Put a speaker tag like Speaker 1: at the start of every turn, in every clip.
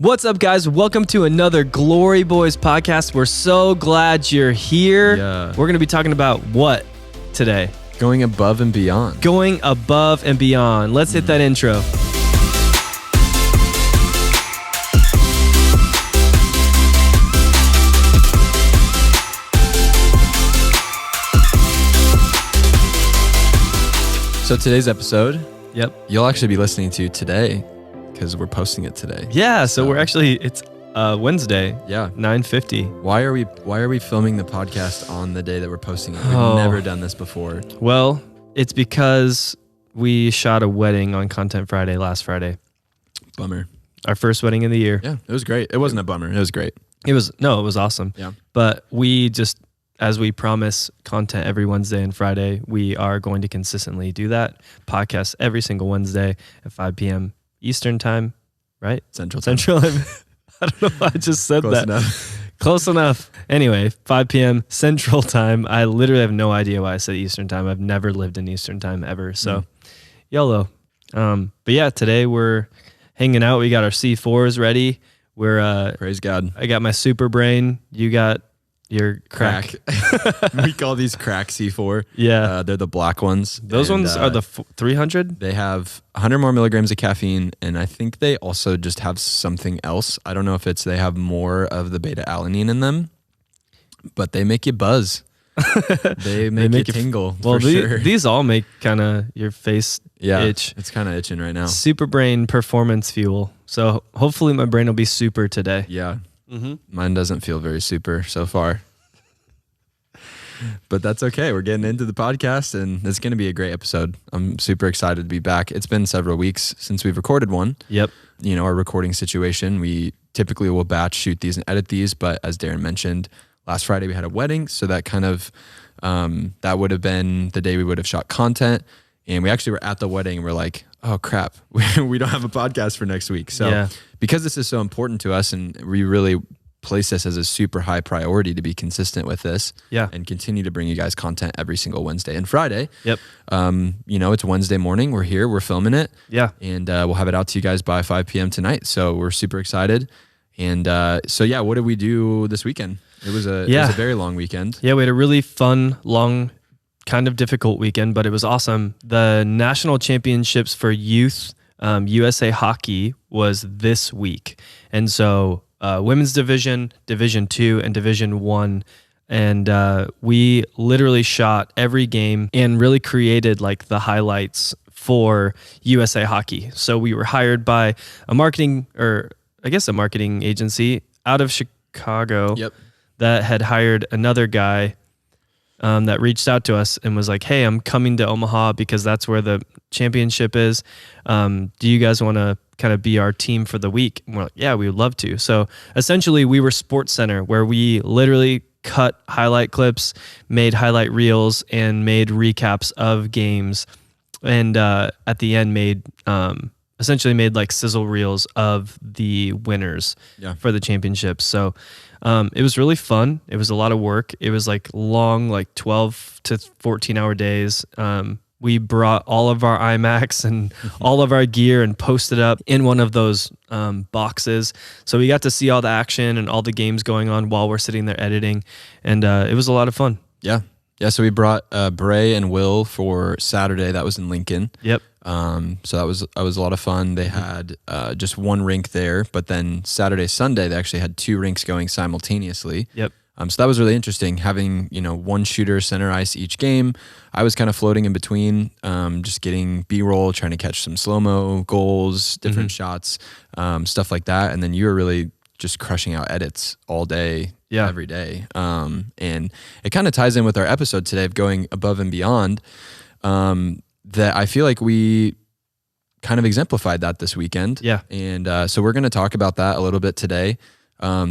Speaker 1: What's up, guys? Welcome to another Glory Boys podcast. We're so glad you're here.
Speaker 2: Yeah.
Speaker 1: We're going to be talking about what today?
Speaker 2: Going above and beyond.
Speaker 1: Going above and beyond. Let's hit that intro.
Speaker 2: So today's episode,
Speaker 1: Yep.
Speaker 2: you'll actually be listening to today because we're posting it today.
Speaker 1: Yeah, so we're actually, it's Wednesday,
Speaker 2: Yeah.
Speaker 1: 9:50.
Speaker 2: Why are we filming the podcast on the day that we're posting it? We've
Speaker 1: Oh.
Speaker 2: never done this before.
Speaker 1: Well, it's because we shot a wedding on Content Friday last Friday.
Speaker 2: Bummer.
Speaker 1: Our first wedding of the year.
Speaker 2: Yeah, it was great. It wasn't a bummer. It was great.
Speaker 1: It was awesome.
Speaker 2: Yeah.
Speaker 1: But we just, as we promise content every Wednesday and Friday, we are going to consistently do that. Podcast every single Wednesday at 5 p.m. Eastern time, right?
Speaker 2: Central.
Speaker 1: I don't know why I just said
Speaker 2: Close
Speaker 1: that.
Speaker 2: enough.
Speaker 1: Close enough. Anyway, 5 p.m. Central time. I literally have no idea why I said Eastern time. I've never lived in Eastern time ever. So YOLO. But yeah, today we're hanging out. We got our C4s ready. We're
Speaker 2: Praise God.
Speaker 1: I got my super brain. You got your crack.
Speaker 2: We call these crack C4.
Speaker 1: Yeah.
Speaker 2: They're the black ones.
Speaker 1: Those
Speaker 2: And,
Speaker 1: ones are the 300.
Speaker 2: They have 100 more milligrams of caffeine, and I think they also just have something else. I don't know if they have more of the beta alanine in them, but they make you buzz. They make you tingle.
Speaker 1: Well,
Speaker 2: for sure.
Speaker 1: these all make kind of your face itch.
Speaker 2: It's kind of itching right now.
Speaker 1: Super brain performance fuel. So hopefully my brain will be super today.
Speaker 2: Yeah. Mine doesn't feel very super so far. But that's okay. We're getting into the podcast, and it's going to be a great episode. I'm super excited to be back. It's been several weeks since we've recorded one.
Speaker 1: Yep.
Speaker 2: You know, our recording situation, we typically will batch shoot these and edit these, but as Darren mentioned, last Friday we had a wedding, so that kind of, that would have been the day we would have shot content, and we actually were at the wedding, and we're like, oh crap, we don't have a podcast for next week. So because this is so important to us, and we really place this as a super high priority to be consistent with this and continue to bring you guys content every single Wednesday and Friday.
Speaker 1: Yep.
Speaker 2: You know, it's Wednesday morning. We're here. We're filming it.
Speaker 1: Yeah.
Speaker 2: And we'll have it out to you guys by 5 p.m. tonight. So we're super excited. And so, yeah, what did we do this weekend? It was a very long weekend.
Speaker 1: Yeah, we had a really fun, long, kind of difficult weekend, but it was awesome. The national championships for youth USA hockey was this week. And so women's division, Division 2, and Division 1. And we literally shot every game and really created like the highlights for USA hockey. So we were hired by a marketing agency out of Chicago that had hired another guy that reached out to us and was like, hey, I'm coming to Omaha because that's where the championship is. Do you guys want to kind of be our team for the week? And we're like, yeah, we would love to. So essentially we were Sports Center, where we literally cut highlight clips, made highlight reels, and made recaps of games. And at the end essentially made like sizzle reels of the winners for the championships. So it was really fun. It was a lot of work. It was like long, like 12 to 14 hour days. We brought all of our iMacs and all of our gear and posted up in one of those boxes. So we got to see all the action and all the games going on while we're sitting there editing. And it was a lot of fun.
Speaker 2: Yeah. Yeah. So we brought Bray and Will for Saturday. That was in Lincoln.
Speaker 1: Yep.
Speaker 2: So that was a lot of fun. They had just one rink there, but then Saturday, Sunday, they actually had two rinks going simultaneously.
Speaker 1: Yep.
Speaker 2: So that was really interesting, having, you know, one shooter center ice each game. I was kind of floating in between, just getting B-roll, trying to catch some slow-mo goals, different shots, stuff like that. And then you were really just crushing out edits all day, every day. And it kind of ties in with our episode today of going above and beyond, that I feel like we kind of exemplified that this weekend.
Speaker 1: Yeah.
Speaker 2: And so we're going to talk about that a little bit today,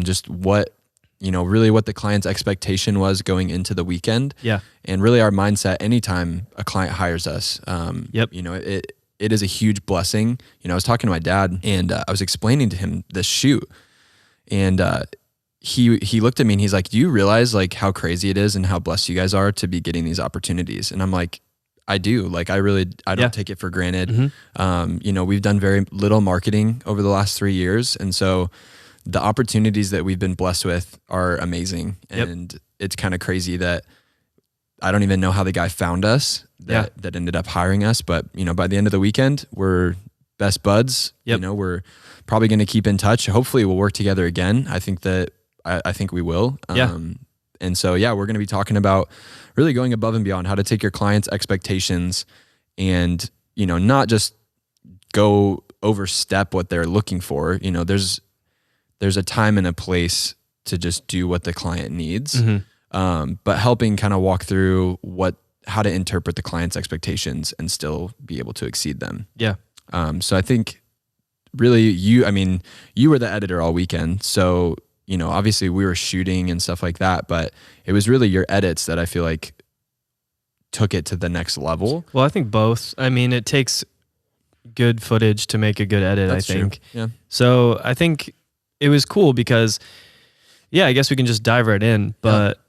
Speaker 2: just what, you know, really what the client's expectation was going into the weekend.
Speaker 1: Yeah.
Speaker 2: And really our mindset anytime a client hires us. You know, it is a huge blessing. You know, I was talking to my dad, and I was explaining to him this shoot, and he looked at me and he's like, do you realize like how crazy it is and how blessed you guys are to be getting these opportunities? And I'm like, I do. Like, I don't take it for granted. You know, we've done very little marketing over the last 3 years. And so the opportunities that we've been blessed with are amazing. And it's kind of crazy that I don't even know how the guy found us that ended up hiring us. But, you know, by the end of the weekend, we're best buds. You know, we're probably going to keep in touch. Hopefully we'll work together again. I think we will. And so, yeah, we're going to be talking about really going above and beyond, how to take your clients' expectations and, you know, not just go overstep what they're looking for. You know, there's a time and a place to just do what the client needs, but helping kind of walk through how to interpret the client's expectations and still be able to exceed them. Yeah. So I think really you were the editor all weekend. So, you know, obviously we were shooting and stuff like that, but it was really your edits that I feel like took it to the next level.
Speaker 1: Well, I think both. I mean, it takes good footage to make a good edit,
Speaker 2: That's
Speaker 1: I think.
Speaker 2: True. Yeah.
Speaker 1: So I think it was cool because, yeah, I guess we can just dive right in. But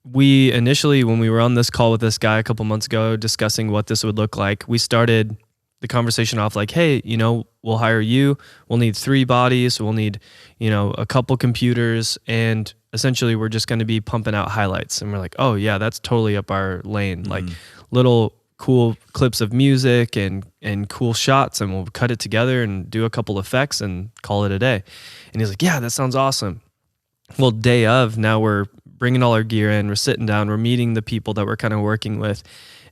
Speaker 1: we initially, when we were on this call with this guy a couple months ago discussing what this would look like, we started the conversation off like, hey, you know, we'll hire you. We'll need 3 bodies. We'll need, you know, a couple computers. And essentially we're just going to be pumping out highlights. And we're like, oh yeah, that's totally up our lane. Like little cool clips of music and cool shots. And we'll cut it together and do a couple effects and call it a day. And he's like, yeah, that sounds awesome. Well, day of, now we're bringing all our gear in. We're sitting down. We're meeting the people that we're kind of working with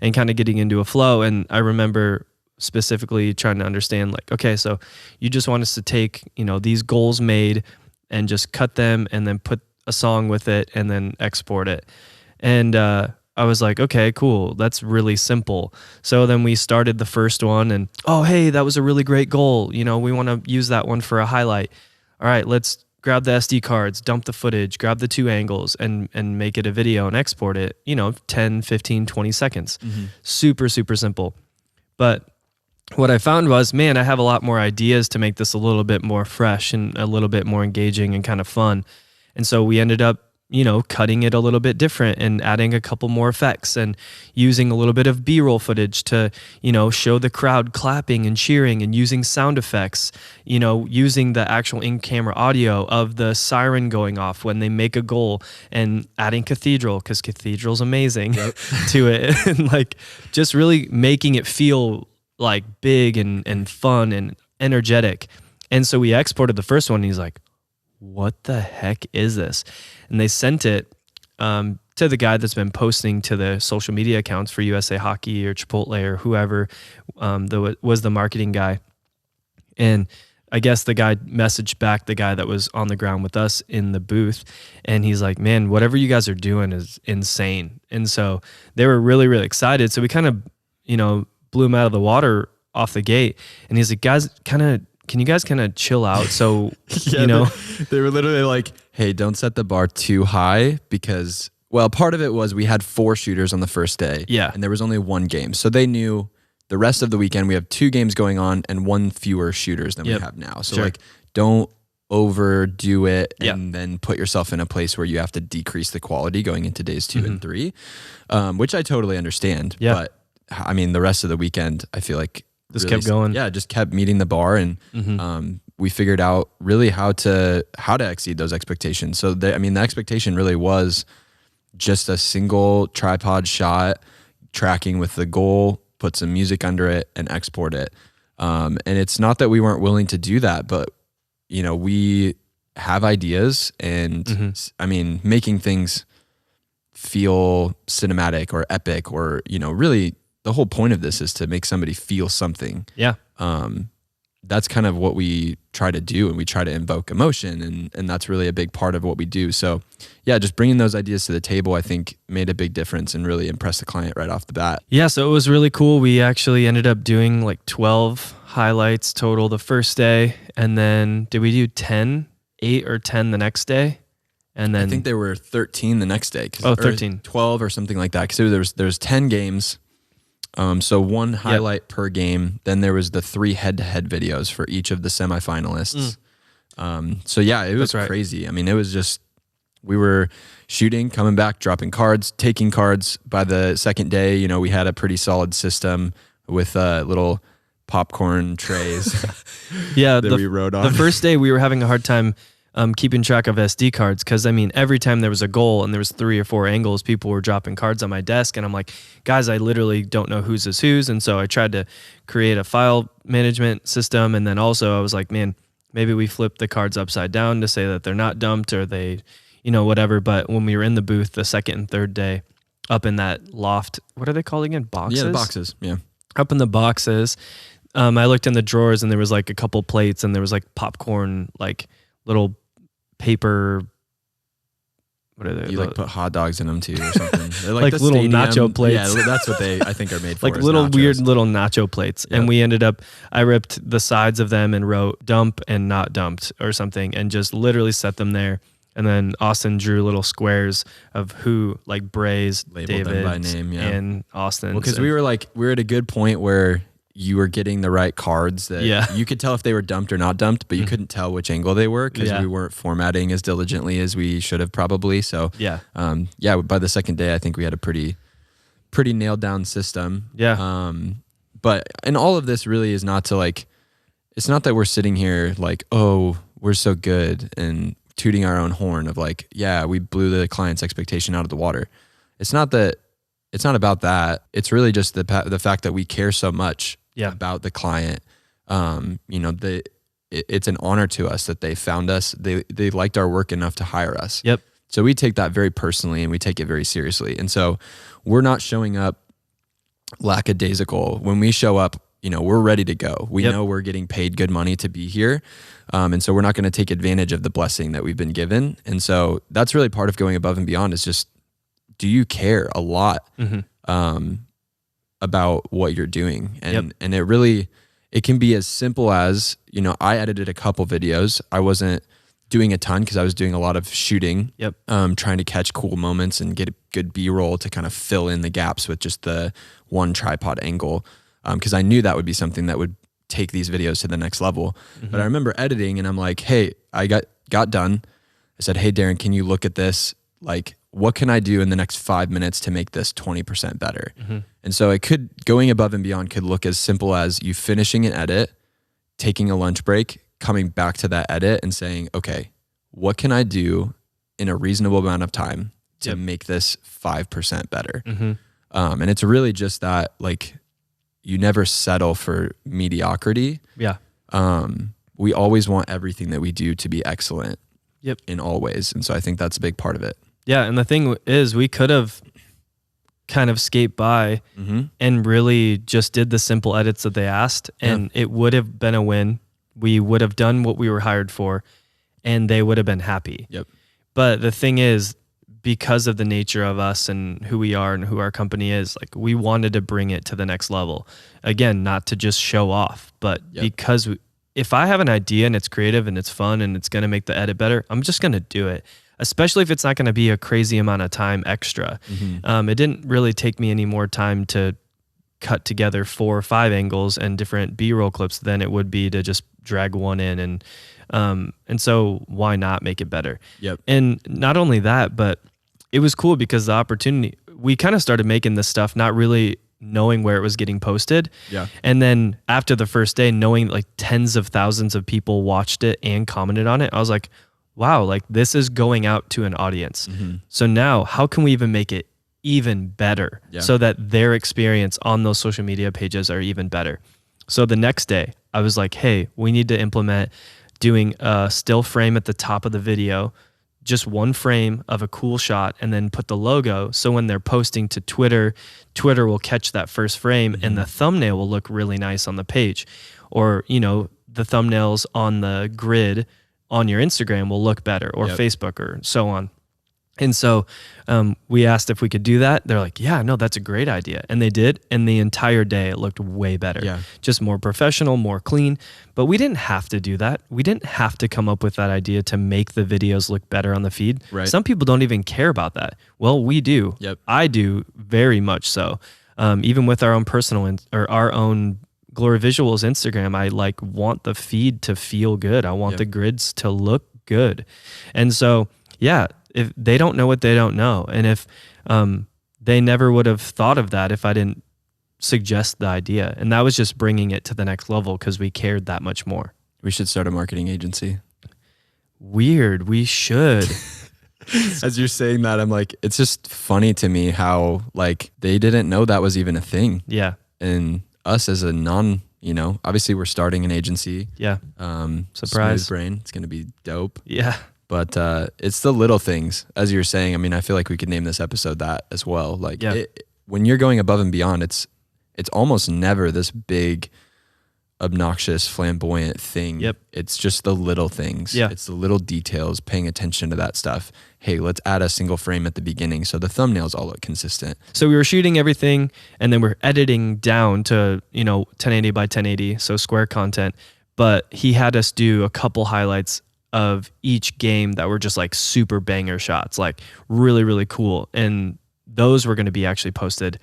Speaker 1: and kind of getting into a flow. And I remember specifically trying to understand like, okay, so you just want us to take, you know, these goals made and just cut them and then put a song with it and then export it. And I was like, okay, cool. That's really simple. So then we started the first one and, oh, hey, that was a really great goal. You know, we want to use that one for a highlight. All right, let's grab the SD cards, dump the footage, grab the 2 angles and make it a video and export it, you know, 10, 15, 20 seconds. Super, super simple. But what I found was, man, I have a lot more ideas to make this a little bit more fresh and a little bit more engaging and kind of fun. And so we ended up, you know, cutting it a little bit different and adding a couple more effects and using a little bit of B-roll footage to, you know, show the crowd clapping and cheering and using sound effects, you know, using the actual in-camera audio of the siren going off when they make a goal and adding Cathedral, because Cathedral's amazing, to it. And like just really making it feel like big and fun and energetic. And so we exported the first one and he's like, what the heck is this? And they sent it to the guy that's been posting to the social media accounts for USA Hockey or Chipotle or whoever was the marketing guy. And I guess the guy messaged back the guy that was on the ground with us in the booth. And he's like, man, whatever you guys are doing is insane. And so they were really, really excited. So we kind of, you know, blew him out of the water off the gate. And he's like, guys, can you guys kind of chill out? So, you know,
Speaker 2: they were literally like, hey, don't set the bar too high because, well, part of it was we had 4 shooters on the first day.
Speaker 1: Yeah.
Speaker 2: And there was only 1 game. So they knew the rest of the weekend we have 2 games going on and 1 fewer shooters than we have now. So like, don't overdo it and then put yourself in a place where you have to decrease the quality going into days 2 and 3, which I totally understand. But I mean, the rest of the weekend, I feel like
Speaker 1: just kept going.
Speaker 2: Yeah, just kept meeting the bar, and we figured out really how to exceed those expectations. So the expectation really was just a single tripod shot, tracking with the goal, put some music under it, and export it. And it's not that we weren't willing to do that, but you know, we have ideas, and I mean, making things feel cinematic or epic, or you know, really. The whole point of this is to make somebody feel something.
Speaker 1: Yeah.
Speaker 2: That's kind of what we try to do, and we try to invoke emotion, and that's really a big part of what we do. So yeah, just bringing those ideas to the table, I think made a big difference and really impressed the client right off the bat.
Speaker 1: Yeah, so it was really cool. We actually ended up doing like 12 highlights total the first day, and then did we do 8 or 10 the next day? And then
Speaker 2: I think there were 13 the next day.
Speaker 1: 13.
Speaker 2: 12 or something like that. Because there was 10 games. So 1 highlight per game. Then there was the 3 head-to-head videos for each of the semifinalists. So yeah, it was crazy. I mean, it was just we were shooting, coming back, dropping cards, taking cards. By the second day, you know, we had a pretty solid system with little popcorn trays
Speaker 1: yeah,
Speaker 2: that we rode on.
Speaker 1: The first day we were having a hard time keeping track of SD cards, because I mean, every time there was a goal and there was 3 or 4 angles, people were dropping cards on my desk, and I'm like, guys, I literally don't know whose is whose. And so I tried to create a file management system, and then also I was like, man, maybe we flip the cards upside down to say that they're not dumped, or they, you know, whatever. But when we were in the booth the second and third day, up in that loft, what are they called again? Boxes?
Speaker 2: Yeah, the boxes. Yeah.
Speaker 1: Up in the boxes, I looked in the drawers, and there was like a couple plates, and there was like popcorn, like little paper. What are they?
Speaker 2: You like put hot dogs in them too, or something? They're
Speaker 1: like
Speaker 2: the
Speaker 1: little
Speaker 2: stadium,
Speaker 1: nacho plates.
Speaker 2: Yeah, that's what they I think are made for.
Speaker 1: Like little
Speaker 2: nachos.
Speaker 1: weird little nacho plates. Yep. And we ended up, I ripped the sides of them and wrote dump and not dumped or something, and just literally set them there. And then Austin drew little squares of who, like Bray's,
Speaker 2: labeled
Speaker 1: David,
Speaker 2: them by name, yeah.
Speaker 1: and Austin.
Speaker 2: Well, because we were at a good point where you were getting the right cards that you could tell if they were dumped or not dumped, but you couldn't tell which angle they were because we weren't formatting as diligently as we should have probably. So by the second day, I think we had a pretty nailed down system.
Speaker 1: Yeah.
Speaker 2: But and all of this really is not to like, it's not that we're sitting here like, oh, we're so good and tooting our own horn of like, yeah, we blew the client's expectation out of the water. It's not about that. It's really just the fact that we care so much about the client. You know, it's an honor to us that they found us. They liked our work enough to hire us.
Speaker 1: Yep.
Speaker 2: So we take that very personally, and we take it very seriously. And so we're not showing up lackadaisical. When we show up, you know, we're ready to go. We know we're getting paid good money to be here. And so we're not going to take advantage of the blessing that we've been given. And so that's really part of going above and beyond, is just, do you care a lot about what you're doing? And it can be as simple as, you know, I edited a couple videos. I wasn't doing a ton because I was doing a lot of shooting, trying to catch cool moments and get a good B-roll to kind of fill in the gaps with just the one tripod angle. Because I knew that would be something that would take these videos to the next level. But I remember editing, and I'm like, hey, I got done. I said, hey, Darren, can you look at this? Like, what can I do in the next 5 minutes to make this 20% better? And so going above and beyond could look as simple as you finishing an edit, taking a lunch break, coming back to that edit and saying, okay, what can I do in a reasonable amount of time to make this 5% better? And it's really just that, like, you never settle for mediocrity. Yeah. We always want everything that we do to be excellent in all ways. And so I think that's a big part of it.
Speaker 1: Yeah, and the thing is, we could have kind of skate by and really just did the simple edits that they asked, and it would have been a win. We would have done what we were hired for, and they would have been happy. Yep. But the thing is, because of the nature of us and who we are and who our company is, like, we wanted to bring it to the next level. Again, not to just show off, but because if I have an idea and it's creative and it's fun and it's going to make the edit better, I'm just going to do it. Especially if it's not going to be a crazy amount of time extra. It didn't really take me any more time to cut together 4 or 5 angles and different B-roll clips than it would be to just drag one in. And so why not make it better? Yep. And not only that, but it was cool because the opportunity, we kind of started making this stuff not really knowing where it was getting posted. Yeah. And then after the first day, knowing like tens of thousands of people watched it and commented on it, I was like, wow, like this is going out to an audience. So now how can we even make it even better so that their experience on those social media pages are even better? So the next day I was like, hey, we need to implement doing a still frame at the top of the video, just one frame of a cool shot, and then put the logo. So when they're posting to Twitter, Twitter will catch that first frame and the thumbnail will look really nice on the page. Or, you know, the thumbnails on the grid on your Instagram will look better, or Facebook, or so on. And so we asked if we could do that. They're like, yeah, no, that's a great idea. And they did. And the entire day it looked way better, just more professional, more clean. But we didn't have to do that. We didn't have to come up with that idea to make the videos look better on the feed. Right. Some people don't even care about that. Well, we do. Yep. I do very much so. Even with our own personal or our own Glory Visuals Instagram, I like want the feed to feel good. I want the grids to look good. And so, yeah, if they don't know what they don't know. And if they never would have thought of that if I didn't suggest the idea. And that was just bringing it to the next level because we cared that much more.
Speaker 2: We should start a marketing agency.
Speaker 1: Weird. We should.
Speaker 2: As you're saying that, I'm like, it's just funny to me how like they didn't know that was even a thing.
Speaker 1: Yeah.
Speaker 2: And us as a obviously we're starting an agency.
Speaker 1: Yeah. Surprise.
Speaker 2: Smooth Brain. It's going to be dope.
Speaker 1: Yeah.
Speaker 2: But it's the little things, as you're saying. I mean, I feel like we could name this episode that as well. Like when you're going above and beyond, it's almost never this big, obnoxious, flamboyant thing.
Speaker 1: Yep.
Speaker 2: It's just the little things.
Speaker 1: Yeah.
Speaker 2: It's the little details, paying attention to that stuff. Hey, let's add a single frame at the beginning so the thumbnails all look consistent.
Speaker 1: So we were shooting everything and then we're editing down to, 1080 by 1080, so square content. But he had us do a couple highlights of each game that were just like super banger shots, like really, really cool. And those were going to be actually posted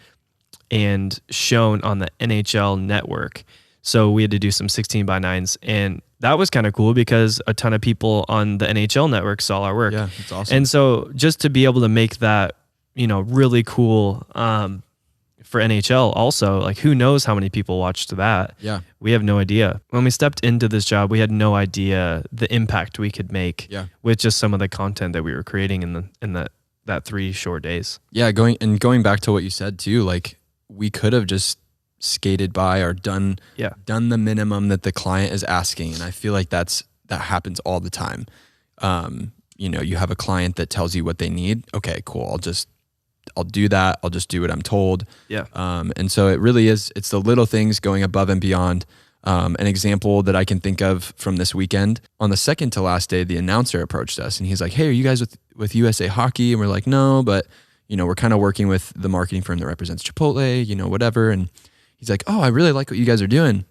Speaker 1: and shown on the NHL network. So we had to do some 16 by 9s, and that was kind of cool because a ton of people on the NHL network saw our work.
Speaker 2: Yeah, that's awesome.
Speaker 1: And so just to be able to make that, really cool for NHL also, like who knows how many people watched that.
Speaker 2: Yeah.
Speaker 1: We have no idea. When we stepped into this job, we had no idea the impact we could make with just some of the content that we were creating in that 3 short days.
Speaker 2: Yeah, going back to what you said too, like we could have just skated by or done the minimum that the client is asking. And I feel like that happens all the time. You have a client that tells you what they need. Okay, cool. I'll do that. I'll just do what I'm told.
Speaker 1: Yeah.
Speaker 2: And so it really it's the little things going above and beyond. An example that I can think of from this weekend, on the second to last day, the announcer approached us and he's like, hey, are you guys with USA Hockey? And we're like, no, but we're kind of working with the marketing firm that represents Chipotle, whatever. And he's like, oh, I really like what you guys are doing.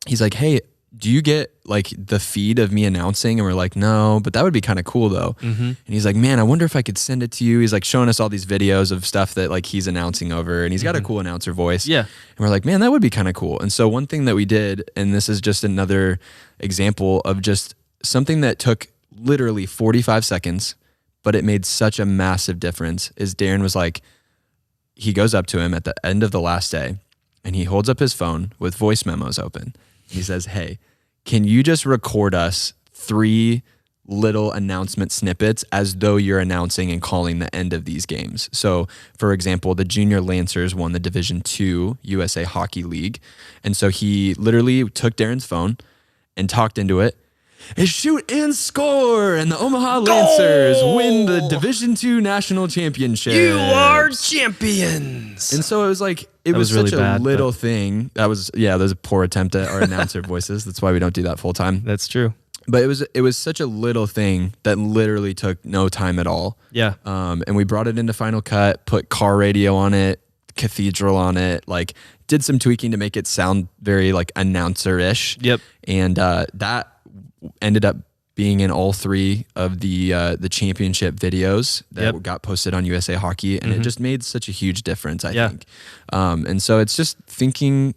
Speaker 2: He's like, hey, do you get like the feed of me announcing? And we're like, no, but that would be kind of cool though. Mm-hmm. And he's like, man, I wonder if I could send it to you. He's like showing us all these videos of stuff that like he's announcing over, and he's got a cool announcer voice.
Speaker 1: Yeah.
Speaker 2: And we're like, man, that would be kind of cool. And so one thing that we did, and this is just another example of just something that took literally 45 seconds, but it made such a massive difference, is Darren was like, he goes up to him at the end of the last day and he holds up his phone with voice memos open. He says, hey, can you just record us 3 little announcement snippets as though you're announcing and calling the end of these games? So for example, the junior Lancers won the Division II USA Hockey League. And so he literally took Darren's phone and talked into it. And shoot and score, and the Omaha Lancers win the Division II National Championship.
Speaker 1: You are champions.
Speaker 2: And so it was like, it was
Speaker 1: really
Speaker 2: such
Speaker 1: bad,
Speaker 2: a little thing. That was a poor attempt at our announcer voices. That's why we don't do that full time.
Speaker 1: That's true.
Speaker 2: But it was such a little thing that literally took no time at all.
Speaker 1: Yeah.
Speaker 2: And we brought it into Final Cut, put car radio on it, Cathedral on it, like did some tweaking to make it sound very like announcer-ish.
Speaker 1: Yep.
Speaker 2: And that ended up being in all 3 of the championship videos that got posted on USA Hockey, and it just made such a huge difference, I think. And so it's just thinking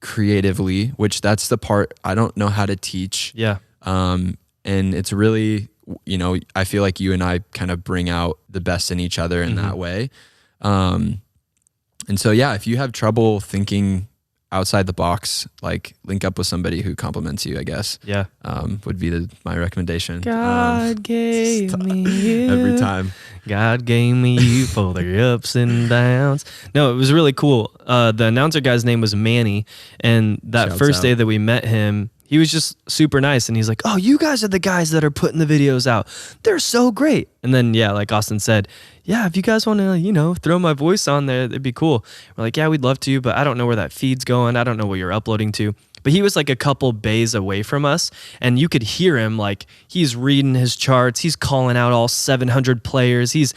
Speaker 2: creatively, which that's the part I don't know how to teach.
Speaker 1: Yeah.
Speaker 2: And it's really, I feel like you and I kind of bring out the best in each other in that way. And so, if you have trouble thinking outside the box, like link up with somebody who compliments you, I guess.
Speaker 1: Yeah.
Speaker 2: Would be my recommendation.
Speaker 1: God gave me you.
Speaker 2: Every time.
Speaker 1: God gave me you for the ups and downs. No, it was really cool. The announcer guy's name was Manny, and that first day that we met him, he was just super nice, and he's like, oh, you guys are the guys that are putting the videos out. They're so great. And then, like Austin said, if you guys want to, throw my voice on there, it'd be cool. We're like, we'd love to, but I don't know where that feed's going. I don't know what you're uploading to. But he was like a couple bays away from us, and you could hear him, like he's reading his charts. He's calling out all 700 players. He's,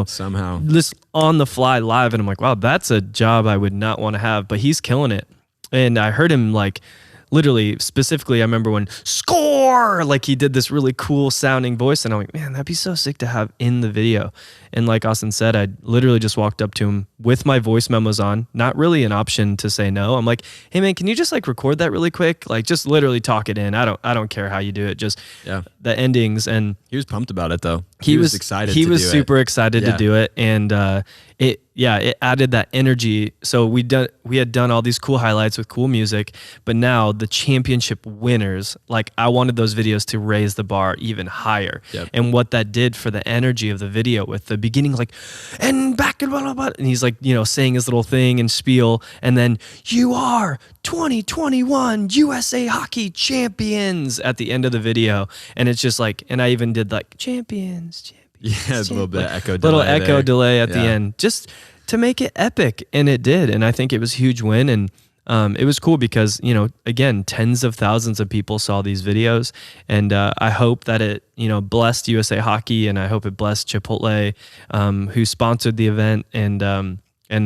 Speaker 2: somehow
Speaker 1: just on the fly live. And I'm like, wow, that's a job I would not want to have, but he's killing it. And I heard him like literally, specifically, I remember when score, like he did this really cool sounding voice, and I'm like, man, that'd be so sick to have in the video. And like Austin said, I literally just walked up to him with my voice memos on, not really an option to say no. I'm like, hey man, can you just like record that really quick? Like just literally talk it in. I don't care how you do it. Just the endings. And
Speaker 2: he was pumped about it though.
Speaker 1: He was excited. He was super excited to do it, and it added that energy. So we had done all these cool highlights with cool music, but now the championship winners, like I wanted those videos to raise the bar even higher. And what that did for the energy of the video with the beginning, like, and back and blah, blah, blah, and he's like, you know, saying his little thing and spiel, and then you are 2021 USA Hockey Champions at the end of the video. And it's just like, and I even did like champions.
Speaker 2: Yeah, it's a little bit of echo delay.
Speaker 1: Little echo delay at the end, just to make it epic, and it did. And I think it was a huge win, and it was cool because, you know, again, tens of thousands of people saw these videos, and I hope that it, you know, blessed USA Hockey, and I hope it blessed Chipotle, who sponsored the event, and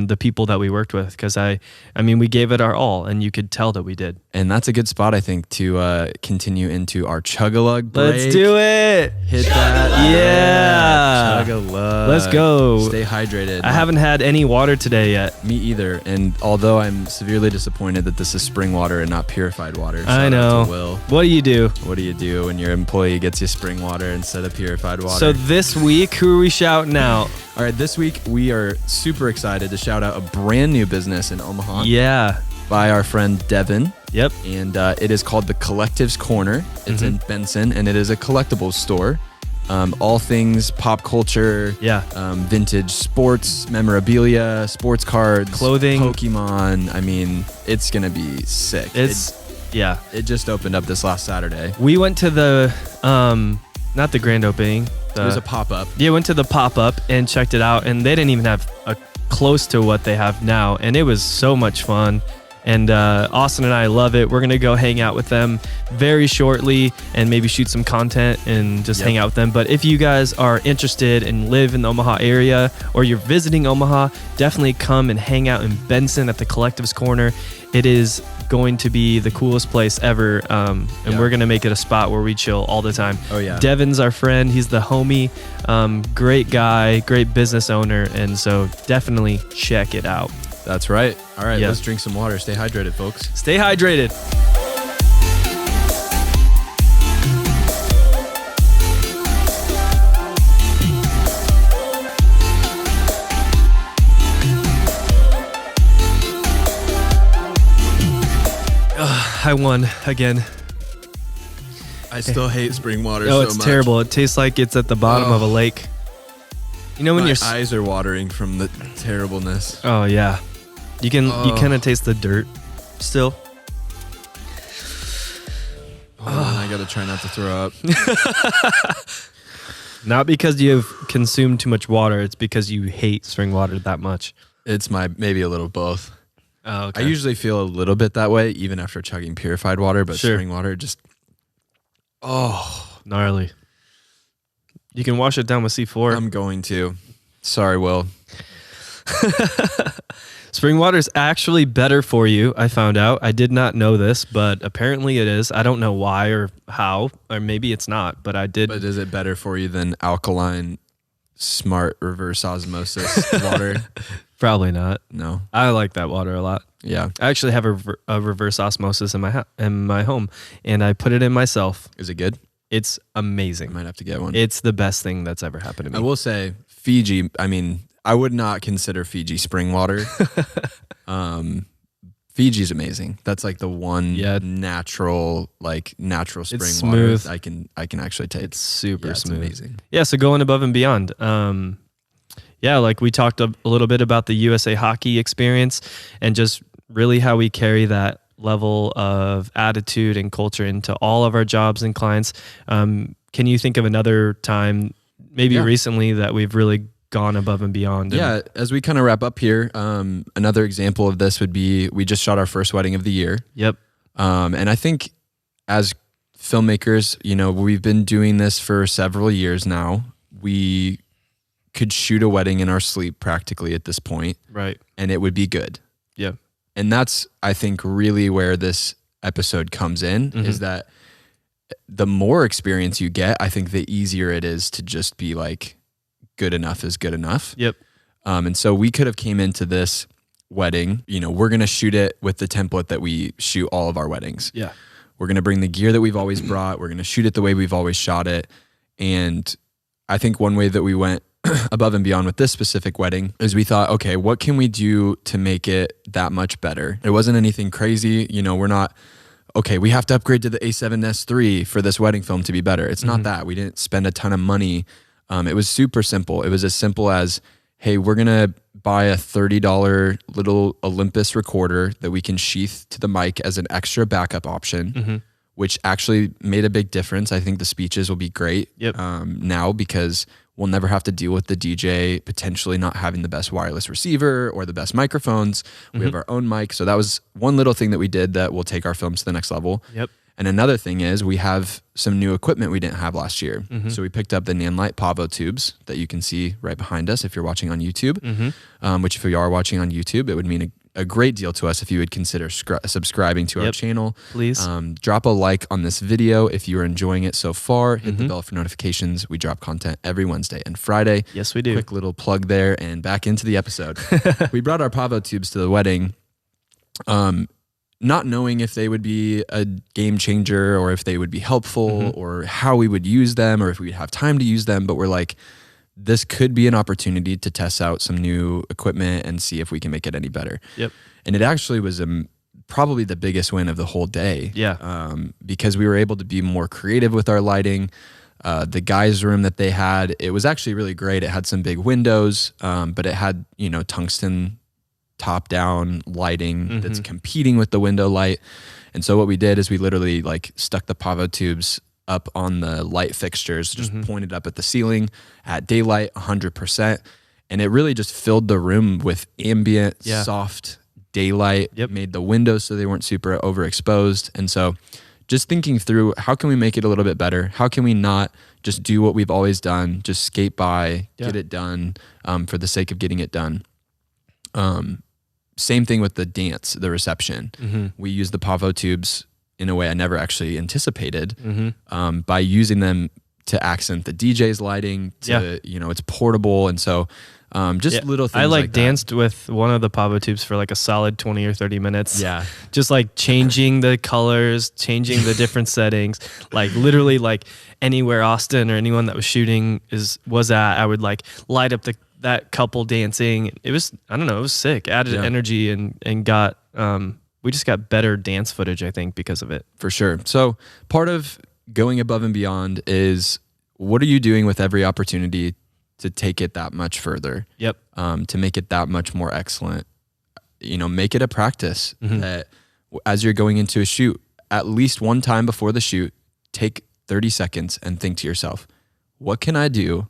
Speaker 1: the people that we worked with, because I mean, we gave it our all, and you could tell that we did.
Speaker 2: And that's a good spot, I think, to continue into our chug-a-lug break.
Speaker 1: Let's do it.
Speaker 2: Hit that.
Speaker 1: Yeah.
Speaker 2: Chug-a-lug.
Speaker 1: Let's go.
Speaker 2: Stay hydrated.
Speaker 1: I haven't had any water today yet.
Speaker 2: Me either. And although I'm severely disappointed that this is spring water and not purified water.
Speaker 1: I know.
Speaker 2: Will.
Speaker 1: What do you do?
Speaker 2: What do you do when your employee gets you spring water instead of purified water?
Speaker 1: So this week, who are we shouting out?
Speaker 2: All right, this week we are super excited to shout out a brand new business in Omaha.
Speaker 1: Yeah.
Speaker 2: By our friend Devin.
Speaker 1: Yep.
Speaker 2: And it is called the Collective's Corner. It's in Benson, and it is a collectibles store. All things pop culture, vintage sports, memorabilia, sports cards,
Speaker 1: clothing,
Speaker 2: Pokemon. I mean, it's gonna be sick. It just opened up this last Saturday.
Speaker 1: We went to the not the grand opening.
Speaker 2: It was a pop-up.
Speaker 1: Yeah, went to the pop-up and checked it out, and they didn't even have a close to what they have now, and it was so much fun. And Austin and I love it. We're gonna go hang out with them very shortly and maybe shoot some content and just hang out with them. But if you guys are interested and live in the Omaha area, or you're visiting Omaha, definitely come and hang out in Benson at the Collective's Corner. It is going to be the coolest place ever, and we're gonna make it a spot where we chill all the time.
Speaker 2: Oh yeah.
Speaker 1: Devin's our friend. He's the homie. Great guy, great business owner, and so definitely check it out.
Speaker 2: That's right. All right, let's drink some water. Stay hydrated, folks.
Speaker 1: Stay hydrated. I won again.
Speaker 2: I still hate spring water
Speaker 1: so
Speaker 2: much.
Speaker 1: Oh, it's terrible. It tastes like it's at the bottom of a lake. You know when
Speaker 2: your eyes are watering from the terribleness.
Speaker 1: Oh yeah. You kind of taste the dirt still.
Speaker 2: I gotta try not to throw up.
Speaker 1: Not because you have consumed too much water. It's because you hate spring water that much.
Speaker 2: It's maybe a little both.
Speaker 1: Oh, okay.
Speaker 2: I usually feel a little bit that way, even after chugging purified water, but spring water just,
Speaker 1: gnarly. You can wash it down with C4.
Speaker 2: I'm going to. Sorry, Will.
Speaker 1: Spring water is actually better for you, I found out. I did not know this, but apparently it is. I don't know why or how, or maybe it's not, but I did.
Speaker 2: But is it better for you than alkaline, smart reverse osmosis water?
Speaker 1: Probably not.
Speaker 2: No.
Speaker 1: I like that water a lot.
Speaker 2: Yeah.
Speaker 1: I actually have a reverse osmosis in my home, and I put it in myself.
Speaker 2: Is it good?
Speaker 1: It's amazing.
Speaker 2: I might have to get one.
Speaker 1: It's the best thing that's ever happened to me.
Speaker 2: I will say, Fiji, I mean, I would not consider Fiji spring water. Fiji's amazing. That's like the one natural spring water I can actually taste.
Speaker 1: It's super smooth.
Speaker 2: It's amazing.
Speaker 1: Yeah, so going above and beyond. Like we talked a little bit about the USA Hockey experience and just really how we carry that level of attitude and culture into all of our jobs and clients. Can you think of another time, maybe recently, that we've really gone above and beyond?
Speaker 2: As we kind of wrap up here, another example of this would be we just shot our first wedding of the year.
Speaker 1: Yep.
Speaker 2: And I think as filmmakers, we've been doing this for several years now. We could shoot a wedding in our sleep practically at this point.
Speaker 1: Right.
Speaker 2: And it would be good.
Speaker 1: Yeah.
Speaker 2: And that's, I think, really where this episode comes in, is that the more experience you get, I think the easier it is to just be like, good enough is good enough.
Speaker 1: Yep.
Speaker 2: And so we could have came into this wedding, we're going to shoot it with the template that we shoot all of our weddings.
Speaker 1: Yeah.
Speaker 2: We're going to bring the gear that we've always brought. We're going to shoot it the way we've always shot it. And I think one way that we went above and beyond with this specific wedding is we thought, okay, what can we do to make it that much better? It wasn't anything crazy. We're not, okay, we have to upgrade to the A7S III for this wedding film to be better. It's not that. We didn't spend a ton of money. It was super simple. It was as simple as, hey, we're going to buy a $30 little Olympus recorder that we can sheath to the mic as an extra backup option, which actually made a big difference. I think the speeches will be great now because we'll never have to deal with the DJ potentially not having the best wireless receiver or the best microphones. We have our own mic. So that was one little thing that we did that will take our films to the next level.
Speaker 1: Yep.
Speaker 2: And another thing is we have some new equipment we didn't have last year. So we picked up the Nanlite Pavo tubes that you can see right behind us if you're watching on YouTube, which if you are watching on YouTube, it would mean a great deal to us if you would consider subscribing to our channel.
Speaker 1: Please.
Speaker 2: Drop a like on this video if you are enjoying it so far. Hit the bell for notifications. We drop content every Wednesday and Friday.
Speaker 1: Yes, we do.
Speaker 2: Quick little plug there and back into the episode. We brought our Pavo tubes to the wedding. Not knowing if they would be a game changer or if they would be helpful or how we would use them or if we'd have time to use them. But we're like, this could be an opportunity to test out some new equipment and see if we can make it any better.
Speaker 1: Yep.
Speaker 2: And it actually was probably the biggest win of the whole day.
Speaker 1: Yeah.
Speaker 2: Because we were able to be more creative with our lighting. The guys' room that they had, it was actually really great. It had some big windows, but it had, tungsten top-down lighting that's competing with the window light. And so what we did is we literally like stuck the Pavo tubes up on the light fixtures, just pointed up at the ceiling at daylight 100%. And it really just filled the room with ambient, soft daylight, made the windows so they weren't super overexposed. And so just thinking through, how can we make it a little bit better? How can we not just do what we've always done, just skate by, get it done for the sake of getting it done? Same thing with the dance, the reception. We use the Pavo tubes in a way I never actually anticipated by using them to accent the DJ's lighting. It's portable. And so just little things
Speaker 1: I
Speaker 2: like
Speaker 1: danced with one of the Pavo tubes for like a solid 20 or 30 minutes.
Speaker 2: Yeah.
Speaker 1: Just like changing the colors, changing the different settings, like literally like anywhere Austin or anyone that was shooting was at, I would like light up that couple dancing. It was, I don't know, it was sick. Added energy and got, we just got better dance footage, I think, because of it.
Speaker 2: For sure. So part of going above and beyond is, what are you doing with every opportunity to take it that much further?
Speaker 1: Yep.
Speaker 2: To make it that much more excellent. Make it a practice that as you're going into a shoot, at least one time before the shoot, take 30 seconds and think to yourself, what can I do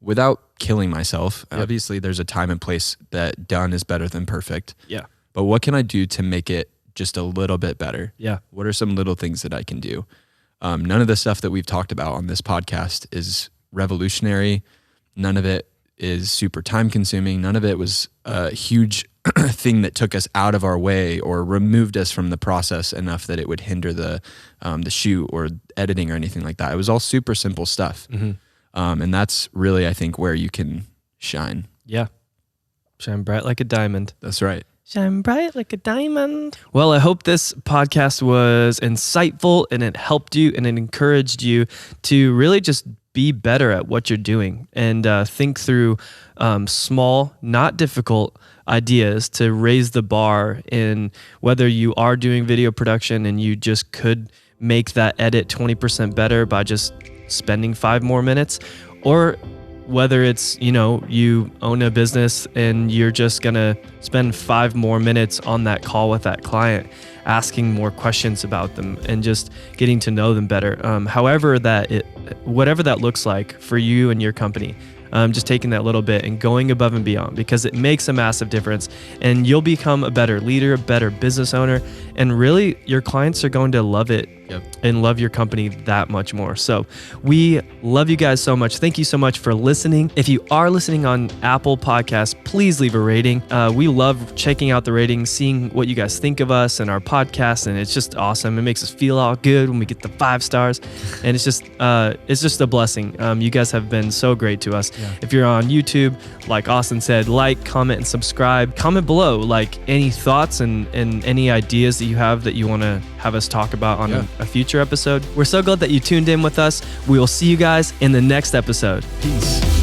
Speaker 2: without killing myself? Obviously, there's a time and place that done is better than perfect.
Speaker 1: Yeah.
Speaker 2: But what can I do to make it just a little bit better?
Speaker 1: Yeah.
Speaker 2: What are some little things that I can do? None of the stuff that we've talked about on this podcast is revolutionary. None of it is super time consuming. None of it was a huge thing that took us out of our way or removed us from the process enough that it would hinder the shoot or editing or anything like that. It was all super simple stuff. And that's really, I think, where you can shine.
Speaker 1: Yeah. Shine bright like a diamond.
Speaker 2: That's right.
Speaker 1: Shine bright like a diamond. Well, I hope this podcast was insightful and it helped you and it encouraged you to really just be better at what you're doing and think through small, not difficult ideas to raise the bar in whether you are doing video production and you just could make that edit 20% better by just spending 5 more minutes, or whether it's, you own a business and you're just going to spend 5 more minutes on that call with that client, asking more questions about them and just getting to know them better. Whatever that looks like for you and your company, just taking that little bit and going above and beyond, because it makes a massive difference and you'll become a better leader, a better business owner. And really your clients are going to love it and love your company that much more. So we love you guys so much. Thank you so much for listening. If you are listening on Apple Podcasts, please leave a rating. We love checking out the ratings, seeing what you guys think of us and our podcast, and it's just awesome. It makes us feel all good when we get the 5 stars, and it's just a blessing. You guys have been so great to us. If you're on YouTube, like Austin said, like, comment, and subscribe. Comment below, like, any thoughts and any ideas that you have that you want to have us talk about on a future episode. We're so glad that you tuned in with us. We will see you guys in the next episode.
Speaker 2: Peace.